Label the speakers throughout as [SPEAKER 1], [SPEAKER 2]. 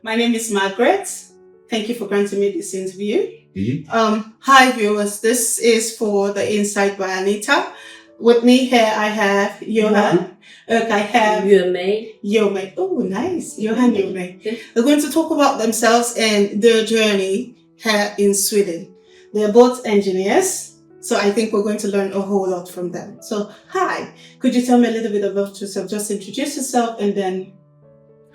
[SPEAKER 1] My name is Margaret. Thank you for granting me this interview.
[SPEAKER 2] Mhm.
[SPEAKER 1] Hi viewers, this is for the Insight by Anita. With me here I have Johan. I have Yumei. Oh, nice. Johan Yumei. They're going to talk about themselves and their journey here in Sweden. They're both engineers, so I think we're going to learn a whole lot from them. So, hi. Could you tell me a little bit about yourself? Just introduce yourself and then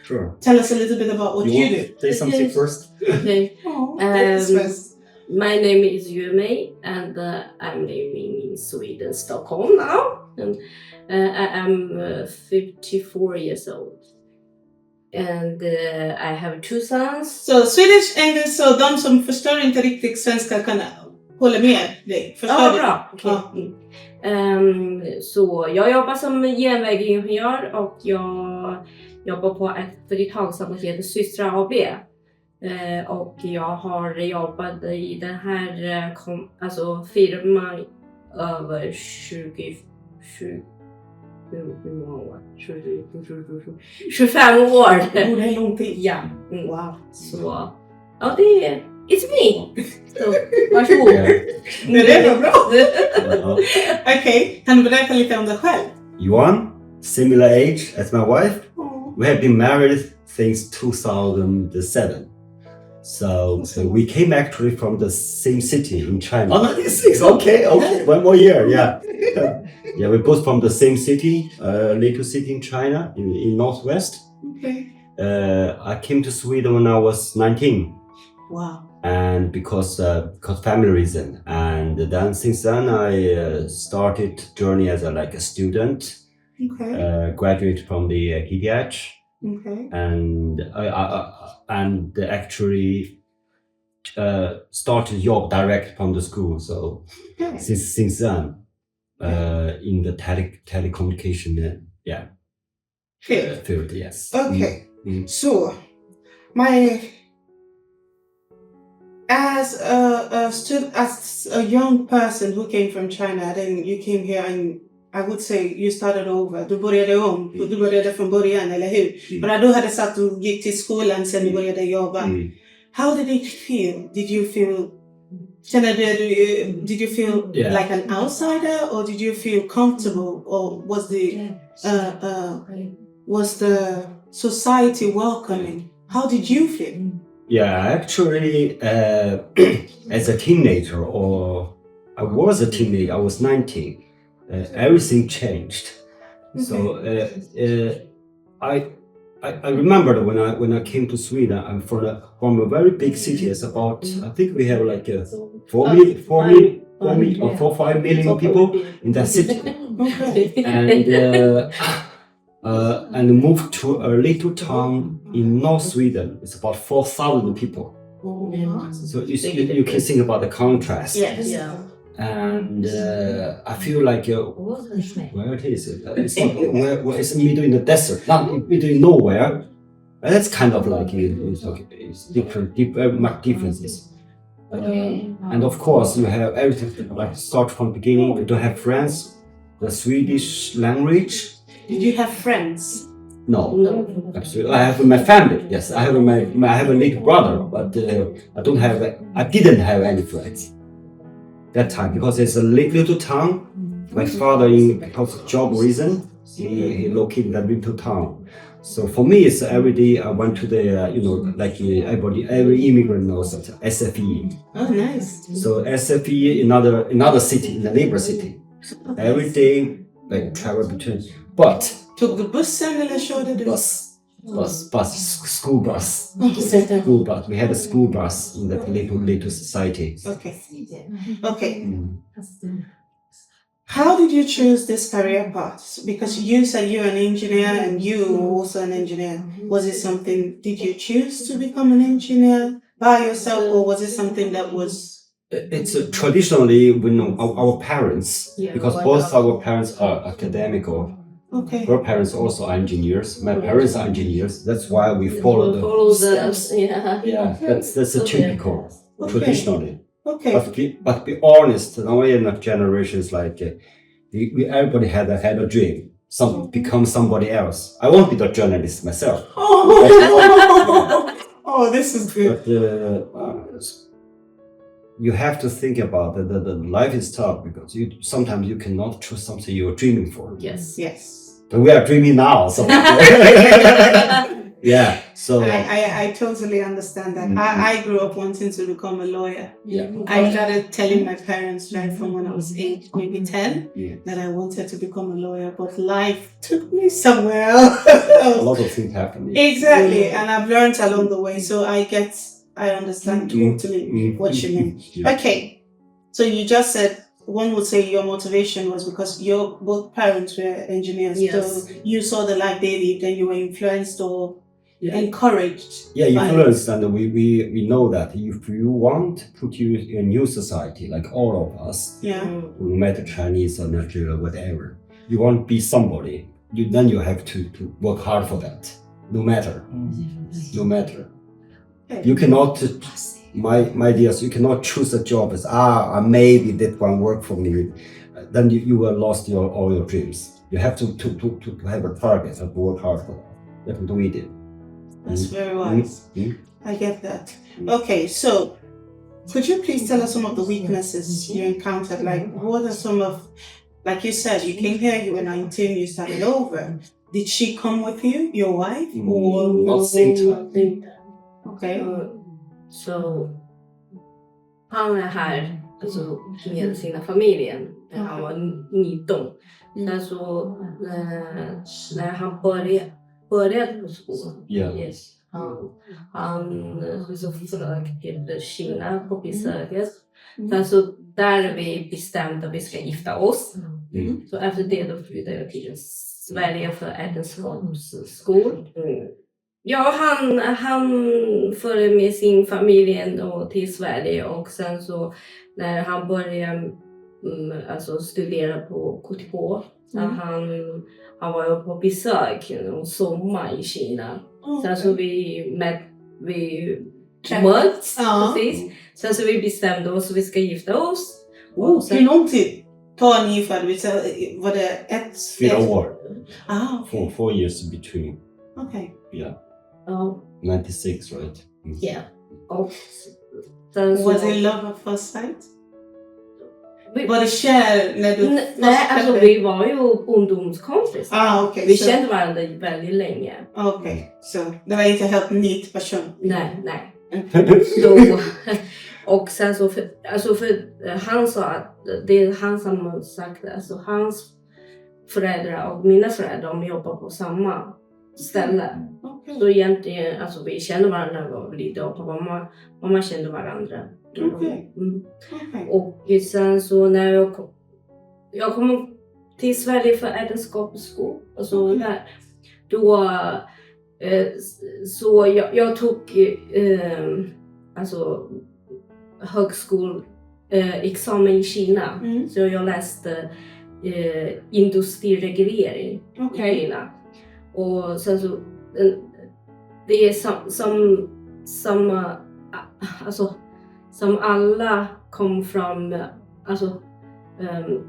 [SPEAKER 2] Sure.
[SPEAKER 1] tell us a little bit about what you do.
[SPEAKER 2] Say something first?
[SPEAKER 3] Okay.
[SPEAKER 1] Ladies first.
[SPEAKER 3] My name is Yumei, and I'm living in Sweden, Stockholm now. And I am 54 years old. And I have two sons.
[SPEAKER 1] So Swedish, English, så de som förstår inte riktigt svenska kan hålla med dig. Förstår du?
[SPEAKER 3] Bra. Okay. Så jag jobbar som genvägingenjör och jag jobbar på ett företag som heter Systra AB. Och jag har jobbat i den här firman över 25 år.
[SPEAKER 1] Det är lång tid.
[SPEAKER 3] Ja.
[SPEAKER 1] Wow.
[SPEAKER 3] Så ja, it's me. Så varsågod.
[SPEAKER 1] Det är bra. Okej, kan du berätta lite om dig själv?
[SPEAKER 2] Yuan, similar age as my wife.
[SPEAKER 1] Oh.
[SPEAKER 2] We have been married since 2007. So we came actually from the same city in China. Oh, 96. Okay. 1 more year. Yeah. Yeah, we're both from the same city, little city in China, in northwest.
[SPEAKER 1] Okay.
[SPEAKER 2] I came to Sweden when I was 19.
[SPEAKER 1] Wow.
[SPEAKER 2] And because family reason, and then since then I started journey as a student.
[SPEAKER 1] Okay.
[SPEAKER 2] Graduated from the KTH.
[SPEAKER 1] Okay.
[SPEAKER 2] And I actually started job direct from the school. So
[SPEAKER 1] Okay.
[SPEAKER 2] since then, in the telecommunication, field, yes.
[SPEAKER 1] Okay.
[SPEAKER 2] Mm.
[SPEAKER 1] So, as a young person who came from China, then you came here and I would say you started over. Du började om. Du började från början, eller hur? Men du hade sagt att du gick till skolan sen du började jobba. How did it feel? Did you feel like an outsider, or did you feel comfortable, or was the society welcoming? How did you feel?
[SPEAKER 2] Yeah, actually, as a teenager, or I was a teenager, I was 19. Everything changed.
[SPEAKER 1] Okay.
[SPEAKER 2] So I remember when I came to Sweden. I'm from a very big city. It's about, I think we have like 4 or 5 million people in that city. And moved to a little town in North Sweden. It's about 4,000 people.
[SPEAKER 1] Oh.
[SPEAKER 2] So you can think about the contrast.
[SPEAKER 3] Yes. Yeah.
[SPEAKER 2] And I feel like where it is, it's not where it's middle in the desert, not middle in nowhere. That's kind of like it's different, much differences. And of course, you have everything like start from beginning. You don't have friends. The Swedish language.
[SPEAKER 1] Did you have friends?
[SPEAKER 2] No, absolutely. I have my family. Yes, I have I have a little brother, but I didn't have any friends that time because it's a little town. My father, because of job reason, he located in that little town. So for me, it's every day I went to the like every immigrant knows SFE.
[SPEAKER 1] Oh, nice.
[SPEAKER 2] So SFE, another city in the neighbor city. Every day I travel between, but.
[SPEAKER 1] Tog du bussen eller körde du?
[SPEAKER 2] School bus. School bus. We had a school bus in that little society.
[SPEAKER 1] Okay. How did you choose this career path? Because you said you're an engineer and you were also an engineer. Was it something, did you choose to become an engineer by yourself, or was it something that was...
[SPEAKER 2] It's traditionally, we know our parents, because both our parents are academic or
[SPEAKER 1] Okay.
[SPEAKER 2] her parents also are engineers. My parents are engineers. That's why we follow the steps. Yeah, that's a typical, traditionally.
[SPEAKER 1] Okay.
[SPEAKER 2] But be honest, now in the generations like everybody had a dream. Become somebody else. I won't be the journalist myself.
[SPEAKER 1] Oh, this is good.
[SPEAKER 2] But you have to think about that the life is tough because sometimes you cannot choose something you're dreaming for.
[SPEAKER 1] Yes.
[SPEAKER 2] But we are dreaming now, so yeah. So
[SPEAKER 1] I totally understand that. I grew up wanting to become a lawyer.
[SPEAKER 2] Yeah.
[SPEAKER 1] I started telling my parents right from when I was 8, maybe 10, that I wanted to become a lawyer, but life took me somewhere else.
[SPEAKER 2] A lot of things happen.
[SPEAKER 1] Exactly, and I've learned along the way, so I understand totally what you mean.
[SPEAKER 2] Yeah.
[SPEAKER 1] Okay, so you just said one would say your motivation was because your both parents were engineers, so you saw the life they lived and you were influenced or encouraged.
[SPEAKER 2] Yeah, influenced, and we know that if you want to put you in a new society, like all of us, no matter Chinese or Nigeria, whatever, you want to be somebody. Then you have to work hard for that, no matter. You cannot, my dears, you cannot choose a job as maybe that one work for me. Then you will lost all your dreams. You have to have a target and work hard for that. That's what we did.
[SPEAKER 1] That's very wise. I get that. Okay, so could you please tell us some of the weaknesses you encountered? Like, what are some of, like you said, you came here, you were 19, you started over. Did she come with you, your wife? Or
[SPEAKER 2] not same time?
[SPEAKER 1] Okay.
[SPEAKER 3] Så han är här alltså, med sina familjen när han var 19. Sen så när han började på skolan. Han så flög till Kina på besöket. Sen så där vi bestämde att vi ska gifta oss. Så efter det då flyttade jag till Sverige för äktenskapsskol. Ja, han följde med sin familj till Sverige och sen så när han började alltså studera på KTH han var ju på besök en sommar i Kina. Sen så vi möts precis. Sen så vi bestämde oss att vi ska gifta oss.
[SPEAKER 1] Hur lång tid tar ni för det? Var det
[SPEAKER 2] 4 år.
[SPEAKER 1] Okay.
[SPEAKER 2] 4 years between.
[SPEAKER 1] Okay.
[SPEAKER 2] Yeah. 96, right?
[SPEAKER 3] Yeah. Och
[SPEAKER 1] was it love at first sight? Var det kär när du...
[SPEAKER 3] Nej, alltså vi var ju ungdomskompisar.
[SPEAKER 1] Okay.
[SPEAKER 3] Vi kände varandra väldigt länge.
[SPEAKER 1] Okej, så det var inte helt nytt person?
[SPEAKER 3] Nej. Då, och sen så, för han sa att det är han som har sagt det. Alltså hans föräldrar och mina föräldrar, de jobbar på samma ställe. Så egentligen, alltså vi kände varandra lite och mamma kände varandra. Och sen så när jag kom till Sverige för äktenskapsskol, alltså där, då så jag tog alltså högskoleexamen i Kina. Så jag läste industrireglering i Kina. Och sen så det är som alla kom från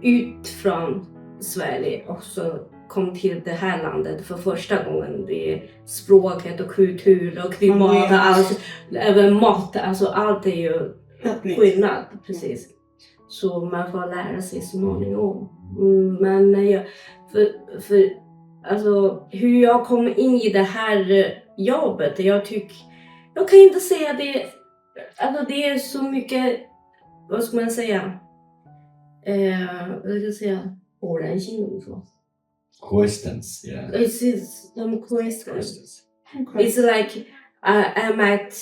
[SPEAKER 3] ut från Sverige och så kom till det här landet för första gången. Det är språket och kultur och klimat och allt, även mat, alltså allt är ju skillnad, precis. Så man får lära sig småningom. Men för alltså hur jag kom in i det här jobbet, jag kan inte säga det, alltså det är så mycket, vad ska man säga, jag ska säga
[SPEAKER 2] Coincidence, yeah.
[SPEAKER 3] It's some coincidence. It's like I'm at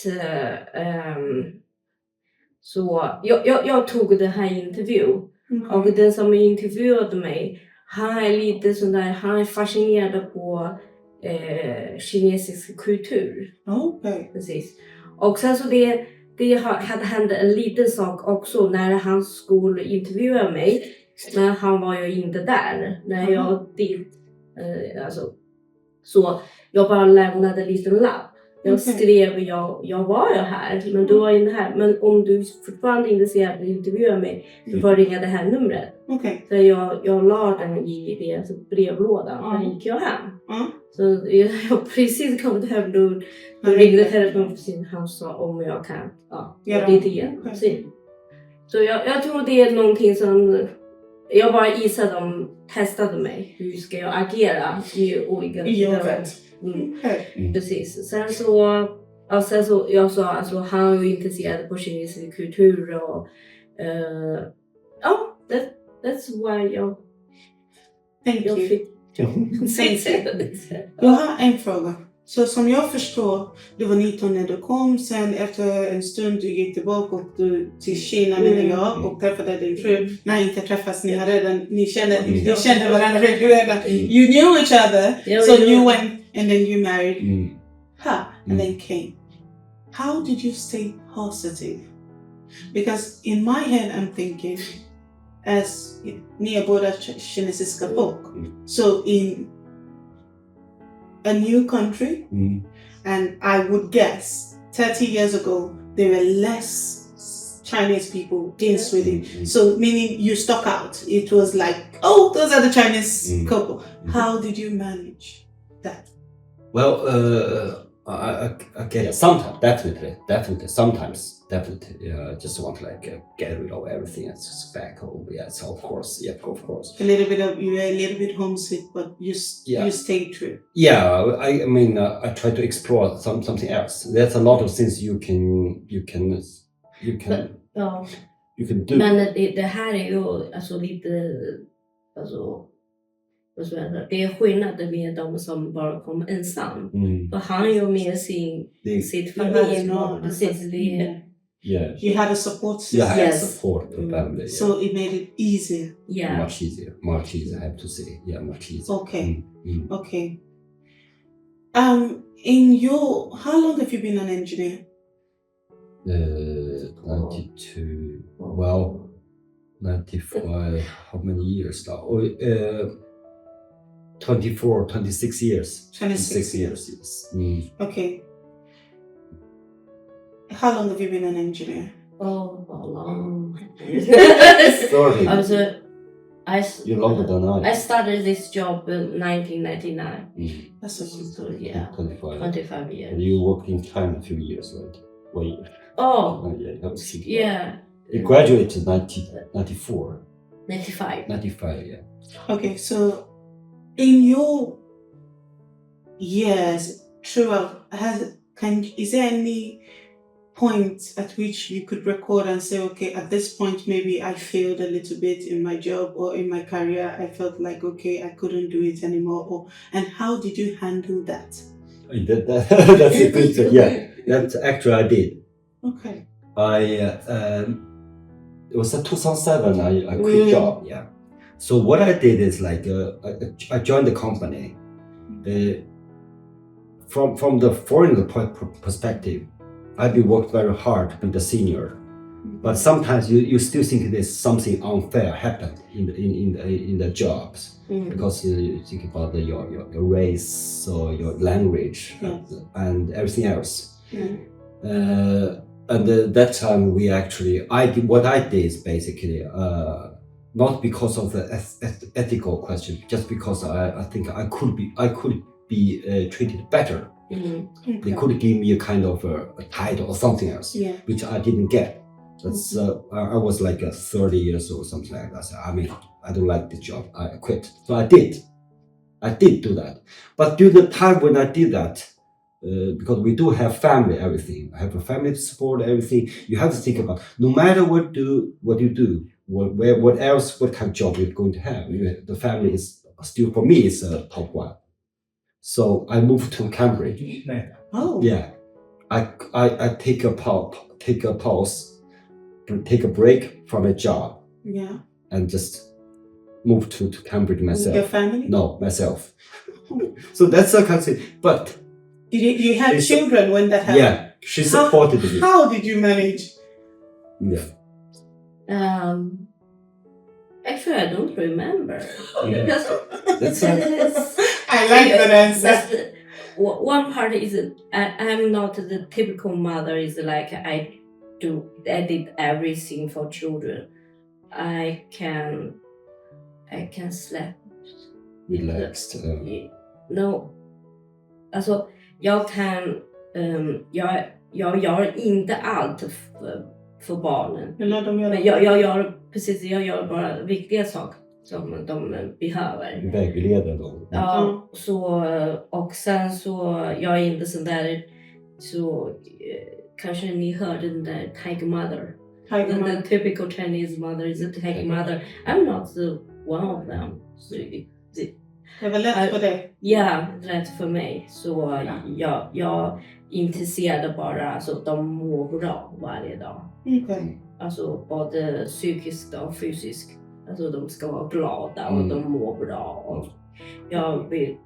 [SPEAKER 3] så jag tog det här intervju och den som intervjuade mig, han är lite sån där, han är fascinerad på kinesisk kultur. Precis. Och sen så det hade hänt en liten sak också när han skulle intervjua mig. Men han var ju inte där när jag dit. Alltså, så jag bara lämnade en liten lapp. Jag skrev, jag var ju här, men du var inte här. Men om du fortfarande är intresserad av att intervjua mig, du får ringa det här numret.
[SPEAKER 1] Okay.
[SPEAKER 3] Så jag la den i deras brevlådan, sen gick jag hem. Så jag precis kommit hem, då ringde telefonen, han sa om jag kan göra det igen. Så jag tror det är någonting som, jag bara gissade, de testade mig. Hur ska jag agera i olika Precis. Sen så jag sa, alltså han är ju intresserad på kinesisk kultur och that's why jag fick
[SPEAKER 1] Jag har en fråga. Så som jag förstår, du var 19 när du kom, sen efter en stund du gick tillbaka och du till Kina menar jag och träffade din fru. Nej, inte träffas, ni kände varandra redan. You knew each other, so you went and then you married her and then came. How did you stay positive? Because in my head I'm thinking, as ni är båda kinesiska folk, so in a new country, and I would guess 30 years ago there were less Chinese people in Sweden, so meaning you stuck out. It was like, oh, those are the Chinese couple. How did you manage that?
[SPEAKER 2] Well, I get it. Sometimes, definitely. Sometimes, definitely. Just want to get rid of everything and just back home. Yes, of course. Yeah, of course.
[SPEAKER 1] You were a little bit homesick, but you stayed true.
[SPEAKER 2] Yeah, I mean, I try to explore something else. There's a lot of things you can do.
[SPEAKER 3] Men det här är ju alltså lite, alltså, det är skillnad med de som bara kom ensam. För han är ju med sitt familj.
[SPEAKER 1] You had a support system.
[SPEAKER 2] Support the family.
[SPEAKER 1] So it made it easier.
[SPEAKER 3] Yeah.
[SPEAKER 2] Much easier, I have to say. Yeah, much easier.
[SPEAKER 1] Okay. Okay. How long have you been an engineer?
[SPEAKER 2] 92. Well, 95. How many years now? 26 years. 26 years, yes.
[SPEAKER 1] Okay. How long have you been an engineer?
[SPEAKER 3] Oh, long.
[SPEAKER 2] 30. You're longer than I.
[SPEAKER 3] I started this job in 1999.
[SPEAKER 1] That's a long time.
[SPEAKER 3] Yeah. 25 years.
[SPEAKER 2] And you worked in China a few years, right? 1 year.
[SPEAKER 3] Oh.
[SPEAKER 2] Yeah. You graduated in 1994.
[SPEAKER 3] 95.
[SPEAKER 2] 95, yeah.
[SPEAKER 1] Okay, so in your years throughout, is there any point at which you could record and say, okay, at this point maybe I failed a little bit in my job or in my career, I felt like, okay, I couldn't do it anymore, and how did you handle that?
[SPEAKER 2] That's a good thing. Yeah, that actually I did.
[SPEAKER 1] Okay.
[SPEAKER 2] It was in 2007 I quit job, yeah. So what I did is I joined the company. From the foreign perspective, I've been worked very hard to be the senior, but sometimes you still think there's something unfair happened in the jobs because you think about your race or your language and everything else. And that time what I did is basically not because of the ethical question, just because I think I could be treated better. They could give me a kind of a title or something else, which I didn't get. That's I was like 30 years old, something like that. So, I mean, I don't like this job. I quit. So I did do that. But during the time when I did that, because we do have family, everything. I have a family to support everything. You have to think about no matter what you do, what kind of job you're going to have. The family is still for me is top one. So I moved to Cambridge.
[SPEAKER 1] Oh.
[SPEAKER 2] Yeah. I take a pause, take a break from a job.
[SPEAKER 1] Yeah.
[SPEAKER 2] And just move to Cambridge myself.
[SPEAKER 1] Your family?
[SPEAKER 2] No, myself. So that's a kind of thing. But
[SPEAKER 1] you had children when that happened?
[SPEAKER 2] Yeah. She supported me.
[SPEAKER 1] How did you manage?
[SPEAKER 2] Yeah.
[SPEAKER 3] Actually, I don't remember.
[SPEAKER 2] That's
[SPEAKER 1] I like that answer.
[SPEAKER 3] one part is I'm not the typical mother. Is like I did everything for children. I can sleep.
[SPEAKER 2] Relaxed.
[SPEAKER 3] No, alltså jag kan jag gör inte allt för barnen. Men jag gör bara viktiga saker som de behöver.
[SPEAKER 2] Vägleder dem.
[SPEAKER 3] Ja, så och sen så jag är inte sån där så kanske ni hörde den där Tiger Mother. The typical Chinese mother is a Tiger Mother. I'm not one of them. So
[SPEAKER 1] det var lätt för dig?
[SPEAKER 3] Ja, rätt för mig. Så jag intresserade bara alltså de mår bra varje dag.
[SPEAKER 1] Okay.
[SPEAKER 3] Alltså både psykiskt och fysiskt. Alltså de ska vara glada och de mår bra. Och jag vill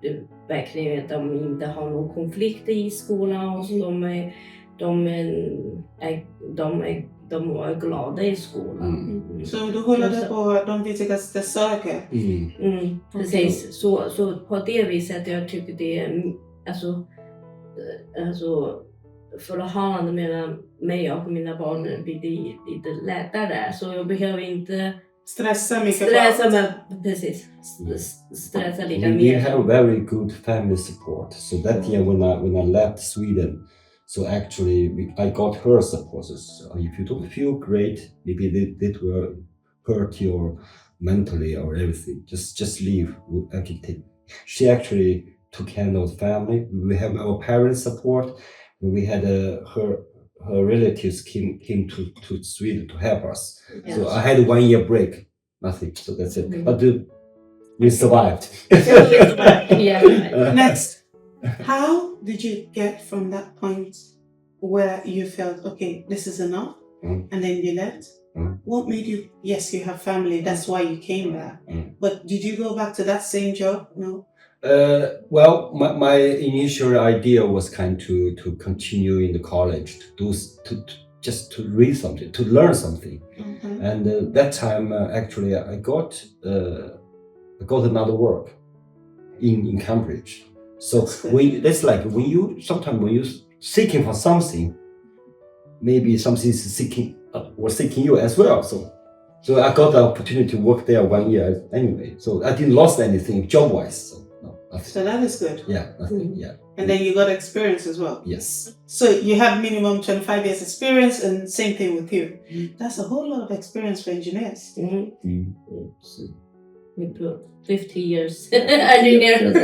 [SPEAKER 3] verkligen att de inte har någon konflikt i skolan. Och så de är glada i skolan.
[SPEAKER 1] Så du håller på de viktigaste saker?
[SPEAKER 3] Precis. Så på det viset jag tycker det är alltså förhållande mellan mig och mina barn blir lite lättare. Så jag behöver inte
[SPEAKER 1] stressa mycket.
[SPEAKER 3] Stressa lite
[SPEAKER 2] we
[SPEAKER 3] mer.
[SPEAKER 2] have very good family support. So that year when I left Sweden, so actually I got her support. So if you don't feel great, maybe that will hurt you mentally or everything. Just leave. She actually took hand of the family. We have our parents' support. We had her relatives came to Sweden to help us. Yes. So I had a 1 year break. Nothing. So that's it. But we survived.
[SPEAKER 1] Next, how did you get from that point where you felt, okay, this is enough, and then you left? What made you, yes, you have family, that's why you came back. But did you go back to that same job? No?
[SPEAKER 2] Well, my initial idea was kind to continue in the college, to read something, to learn something. And that time, actually, I got another work in Cambridge. So that's like when you're seeking for something, maybe something is seeking you as well. So I got the opportunity to work there 1 year anyway. So I didn't lose anything job-wise.
[SPEAKER 1] So that is good.
[SPEAKER 2] Yeah, nothing, yeah.
[SPEAKER 1] And then you got experience as well.
[SPEAKER 2] Yes.
[SPEAKER 1] So you have minimum 25 years experience, and same thing with you. That's a whole lot of experience for engineers.
[SPEAKER 3] We put 50 years engineers.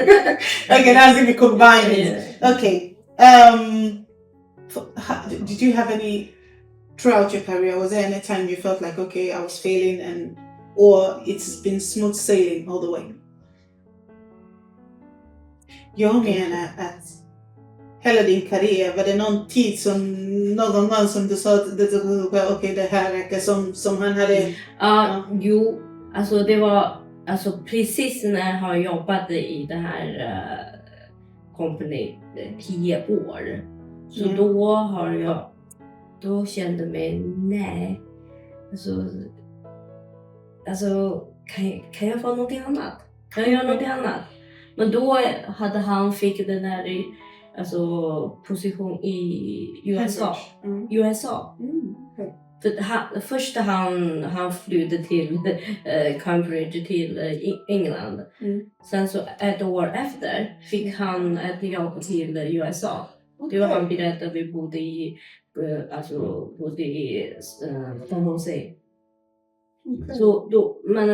[SPEAKER 1] Okay, that's if you combine it. Yeah. Okay. Did you have any throughout your career? Was there any time you felt like, okay, I was failing, or it's been smooth sailing all the way? Jag menar att hela din karriär, var det någon tid någon gång som du sa att okej, det här räcker som han hade?
[SPEAKER 3] Jo, alltså det var precis när jag jobbade i det här company 10 år. Så då kände jag mig, nej. Alltså kan jag få någonting annat? Kan jag göra någonting annat? Men då hade han fick den här position i USA. För först han flydde till Cambridge till England. Sen så ett år efter fick han ett jobb till USA. Det var han berättade vi bodde i San Jose. Så då är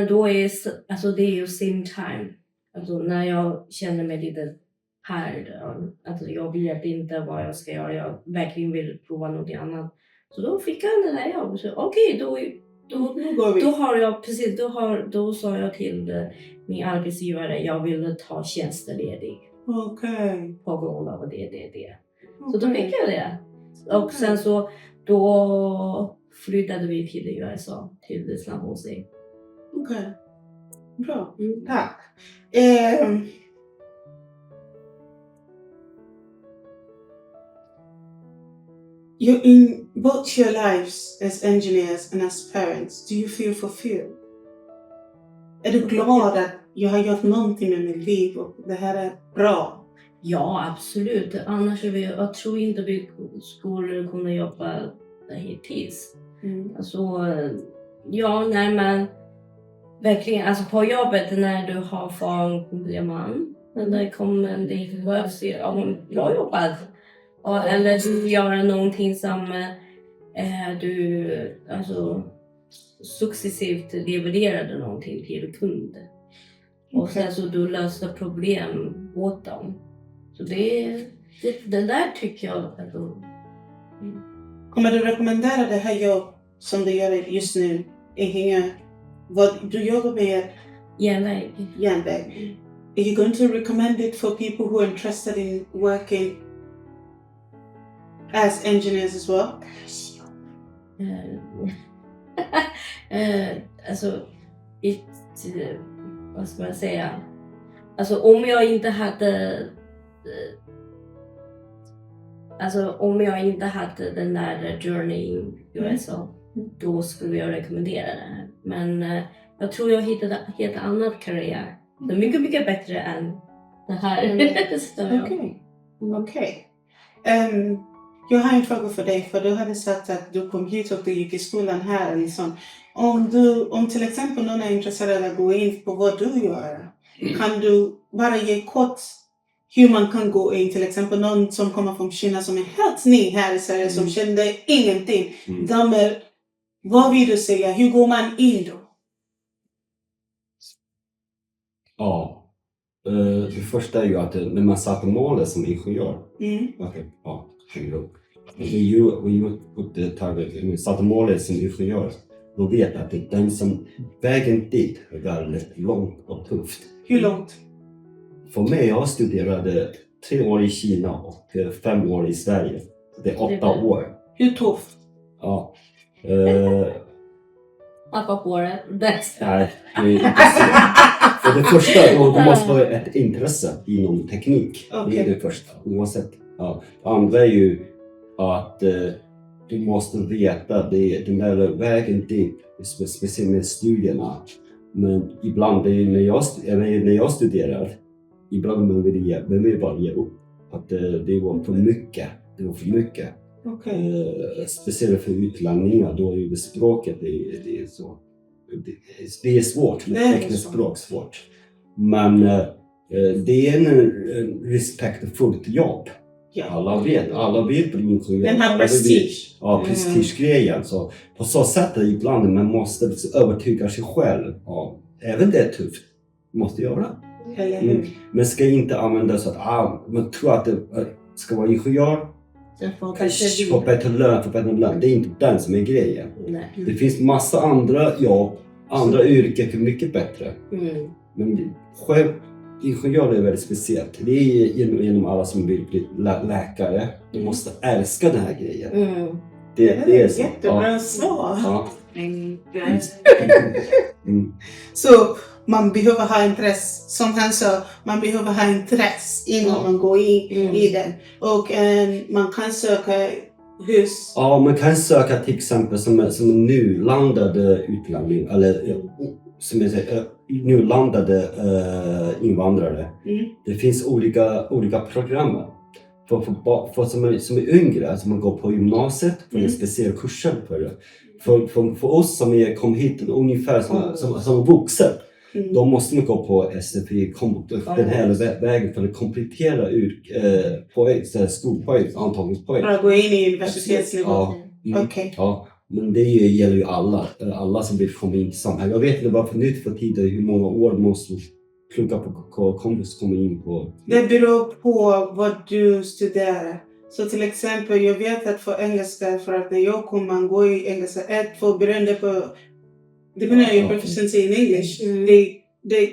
[SPEAKER 3] det är ju same time. Alltså när jag känner mig lite här, alltså jag vet inte vad jag ska göra, jag verkligen vill prova något annat. Så då fick han det där jobbet. Så okej, då sa jag till min arbetsgivare, jag vill ta tjänsteledig.
[SPEAKER 1] Okej.
[SPEAKER 3] På grund av det. Så då fick jag det. Och sen så då flyttade vi till USA, till San Jose.
[SPEAKER 1] Okej. Bra, tack. You in both your lives as engineers and as parents, do you feel fulfilled? Är du glad att jag har gjort någonting med mitt liv och det här är bra?
[SPEAKER 3] Ja, absolut. Annars jag tror inte vi skulle kunna jobba hittills. Alltså, ja, nej men verkligen, alltså på jobbet när du har fått en komplimang, det behövs bra jobbat. Eller du gör någonting som du alltså successivt levererade någonting till kund. Och sen så du löste problem åt dem. Så det där tycker jag att
[SPEAKER 1] Kommer du rekommendera det här jobb som du gör just nu, ingenjör? Vad du jobbar med? Järnväg. Are you going to recommend it for people who are interested in working as engineers as well?
[SPEAKER 3] Alltså, vad ska man säga? Alltså om jag inte hade den där journey i USA, då skulle jag rekommendera det här. Men jag tror jag hittade en helt annan karriär. Det är mycket, mycket bättre än det här.
[SPEAKER 1] Okej. Jag har en fråga för dig, för du hade sagt att du kom hit och du gick i skolan här. Liksom. Om till exempel någon är intresserad av att gå in på vad du gör, kan du bara ge kort hur man kan gå in? Till exempel någon som kommer från Kina som är helt ny här i Sverige, som kände ingenting. Vad vill du säga? Hur går man in då?
[SPEAKER 2] Ja. Det första är ju att när man satte målet som ingenjör. Vi satte målet som ingenjör. Då vet att den som vägen dit är väldigt långt och tufft.
[SPEAKER 1] Hur långt?
[SPEAKER 2] För mig, jag studerade 3 år i Kina och 5 år i Sverige. Det är 8 år.
[SPEAKER 1] Hur tufft?
[SPEAKER 2] Ja.
[SPEAKER 3] Appa på det.
[SPEAKER 2] Nej, det är inte så. För det första, du måste ha ett intresse inom teknik. Det är det första, oavsett. Ja. Det andra är ju att du måste veta den där vägen dit, speciellt med studierna. Men ibland, när jag studerar, ibland vill jag bara ge upp. Att det var för mycket. Speciellt för utlänningar, då är ju språket det är så. Det är svårt, språk svårt. Men det är en respektfullt jobb.
[SPEAKER 1] Ja.
[SPEAKER 2] Alla vet bli ingenjör.
[SPEAKER 1] Den här prestige.
[SPEAKER 2] Ja, prestigegrejen. Så på så sätt ibland man måste övertyga sig själv. Ja, även det är tufft. Måste göra. Men ska inte använda så att man tror att det ska vara ingenjör. Få bättre lön. Det är inte den som är grejen.
[SPEAKER 3] Nej.
[SPEAKER 2] Det finns massa andra jobb, andra yrken för mycket bättre. Men själv ingenjör är väldigt speciellt. Det är genom alla som vill bli läkare. Du måste älska den här grejen. Det är så.
[SPEAKER 1] Jättebra svar.
[SPEAKER 2] Ja.
[SPEAKER 1] Så man behöver ha intresse, som han sa, man behöver ha intresse innan man går in i den. Och man kan söka hus.
[SPEAKER 2] Ja, man kan söka till exempel som nulandade utlänning, eller som jag säger, nulandade invandrare. Det finns olika program. För som är yngre, alltså man går på gymnasiet, för en speciell kurser för det. För oss som kom hit ungefär som vuxen, då måste man gå på SFI, den här vägen för att komplettera skolpoäng, antagningspoäng.
[SPEAKER 1] För att gå in i universitetsnivå.
[SPEAKER 2] Ja, men det gäller ju alla som vill komma in i samhället. Jag vet inte bara för nytt för tiden hur många år måste plugga på kompis komma in på.
[SPEAKER 1] Det beror på vad du studerar. Så till exempel, jag vet att för engelska, för att när jag kommer man gå i engelska 1-2 beroende på your proficiency in English.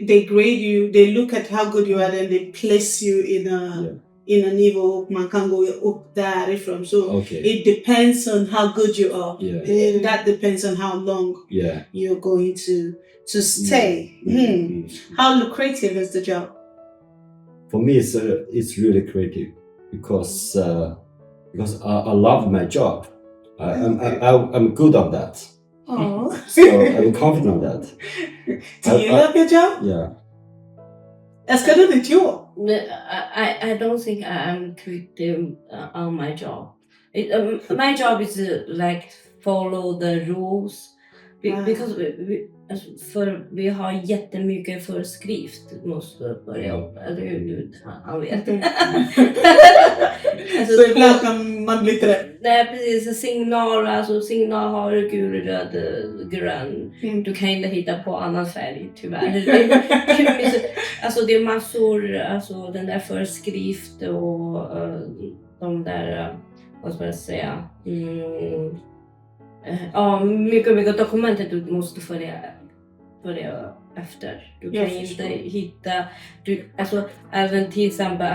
[SPEAKER 1] They grade you, they look at how good you are and they place you in a nivå man kan gå upp därifrån. So it depends on how good you are. That depends on how long you're going to stay. How lucrative is the job?
[SPEAKER 2] For me, it's really creative because I love my job. I'm good at that. So I'm confident on that.
[SPEAKER 1] Do you love your job?
[SPEAKER 2] Yeah.
[SPEAKER 1] Jag ska du inte göra.
[SPEAKER 3] I don't think I'm quick on my job. My job is like follow the rules because vi har jättemycket förskrift måste börja upp. Eller hur? Han vet.
[SPEAKER 1] Så ibland kan man bli rädd.
[SPEAKER 3] Nej, precis. Signal har gul, röd, grön. Du kan inte hitta på annan färg, tyvärr. Det är massor, den där förskrift och de där, vad ska jag säga, mycket dokument du måste följa efter. Du kan inte hitta, även till exempel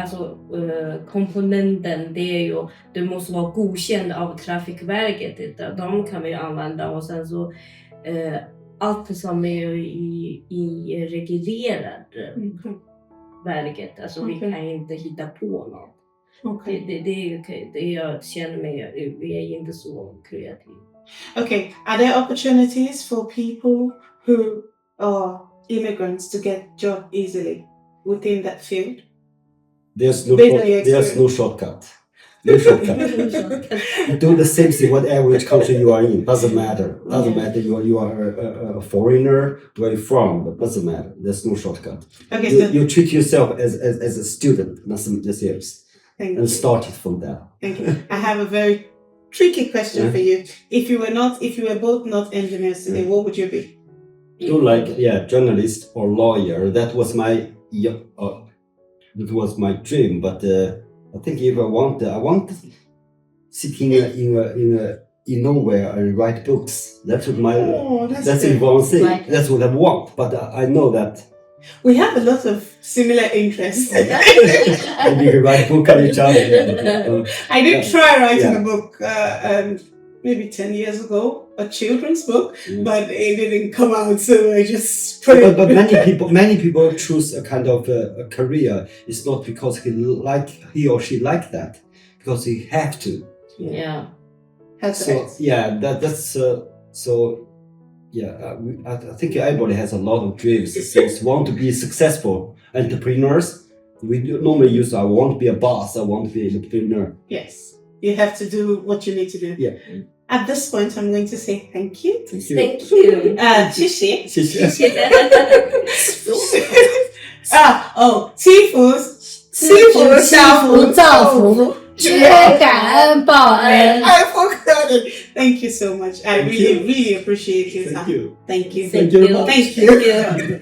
[SPEAKER 3] komponenten, det är ju, det måste vara godkänd av Trafikverket, de kan vi använda och sen så allt som är i reglerat verket, vi kan inte hitta på något.
[SPEAKER 1] Okay.
[SPEAKER 3] Det jag känner mig, vi är inte så kreativa.
[SPEAKER 1] Okay, are there opportunities for people who are immigrants to get job easily within that field?
[SPEAKER 2] There's no shortcut. No shortcut. You do the same thing whatever which country you are in. Doesn't matter. Doesn't matter. You are a foreigner. Where you from? But doesn't matter. There's no shortcut.
[SPEAKER 1] Okay,
[SPEAKER 2] you treat yourself as a student. Nothing serious. And start it from there.
[SPEAKER 1] Thank you. I have a very tricky question for you. If you were both not engineers today, what would you be?
[SPEAKER 2] Journalist or lawyer. That was my dream. But I think if I want to sit in nowhere and write books. That's one thing. Right. That's what I want. But I know that
[SPEAKER 1] we have a lot of similar interests.
[SPEAKER 2] And you can write a book on each other.
[SPEAKER 1] I did try writing a book maybe 10 years ago, a children's book, but it didn't come out, so I just put it.
[SPEAKER 2] But many people choose a kind of a career. It's not because he or she like that, because he have to.
[SPEAKER 3] Yeah.
[SPEAKER 1] That's
[SPEAKER 2] I think everybody has a lot of dreams. So want to be successful entrepreneurs. We normally use I want to be a boss, I want to be an entrepreneur.
[SPEAKER 1] Yes, you have to do what you need to do.
[SPEAKER 2] Yeah.
[SPEAKER 1] At this point, I'm going to say thank you.
[SPEAKER 3] Thank you.
[SPEAKER 1] Shishi. I forgot it. Thank you so much. I really appreciate your time.
[SPEAKER 2] Thank you.
[SPEAKER 1] Thank you.
[SPEAKER 3] Thank you.
[SPEAKER 1] Thank you.